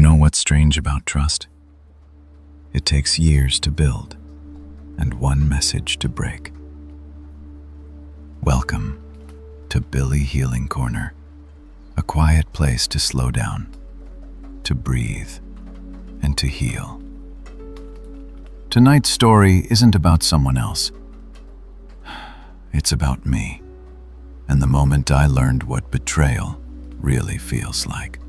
know what's strange about trust? It takes years to build and one message to break. Welcome to Billy Healing Corner, a quiet place to slow down, to breathe, and to heal. Tonight's story isn't about someone else. It's about me, and the moment I learned what betrayal really feels like.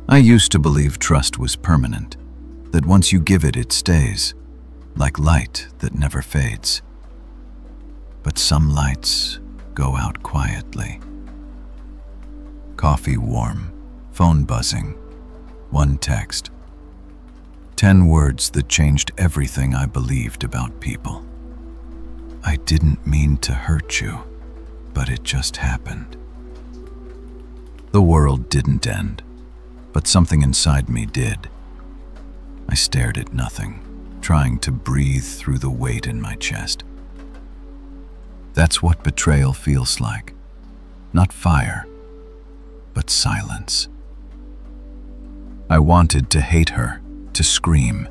I used to believe trust was permanent, that once you give it, it stays, like light that never fades. But some lights go out quietly. Coffee warm, phone buzzing, one text. 10 words that changed everything I believed about people. I didn't mean to hurt you, but it just happened. The world didn't end, but something inside me did. I stared at nothing, trying to breathe through the weight in my chest. That's what betrayal feels like. Not fire, but silence. I wanted to hate her, to scream,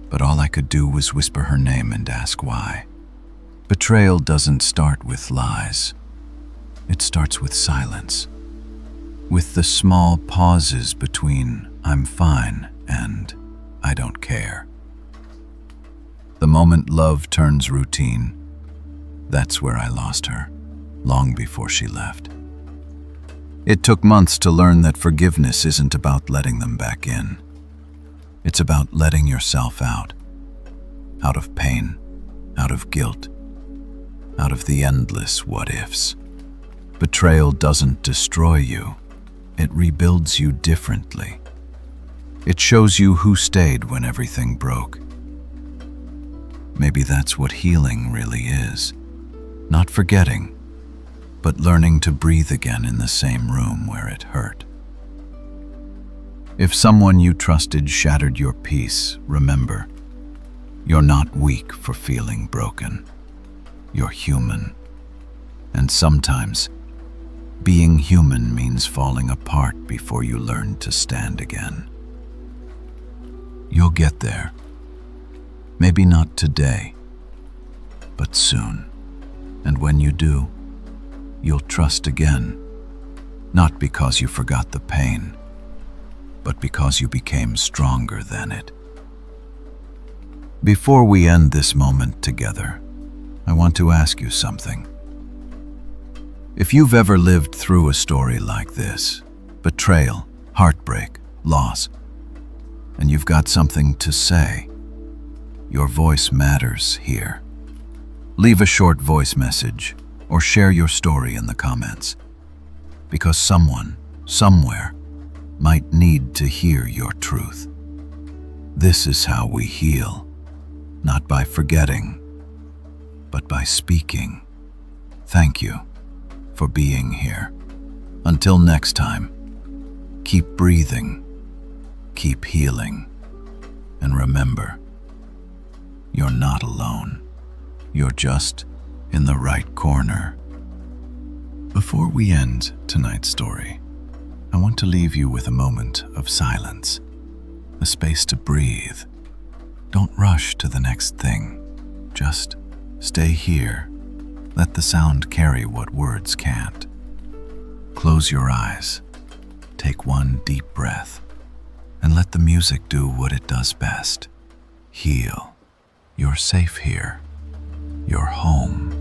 but all I could do was whisper her name and ask why. Betrayal doesn't start with lies. It starts with silence, with the small pauses between "I'm fine" and "I don't care." The moment love turns routine, that's where I lost her, long before she left. It took months to learn that forgiveness isn't about letting them back in. It's about letting yourself out of pain, out of guilt, out of the endless what-ifs. Betrayal doesn't destroy you. It rebuilds you differently. It shows you who stayed when everything broke. Maybe that's what healing really is. Not forgetting, but learning to breathe again in the same room where it hurt. If someone you trusted shattered your peace, remember, you're not weak for feeling broken. You're human. And sometimes, being human means falling apart before you learn to stand again. You'll get there. Maybe not today, but soon. And when you do, you'll trust again, not because you forgot the pain, but because you became stronger than it. Before we end this moment together, I want to ask you something. If you've ever lived through a story like this, betrayal, heartbreak, loss, and you've got something to say, your voice matters here. Leave a short voice message or share your story in the comments, because someone, somewhere, might need to hear your truth. This is how we heal, not by forgetting, but by speaking. Thank you for being here. Until next time, keep breathing, keep healing, and remember, you're not alone. You're just in the right corner. Before we end tonight's story, I want to leave you with a moment of silence, a space to breathe. Don't rush to the next thing. Just stay here. Let the sound carry what words can't. Close your eyes, take one deep breath, and let the music do what it does best. Heal. You're safe here. You're home.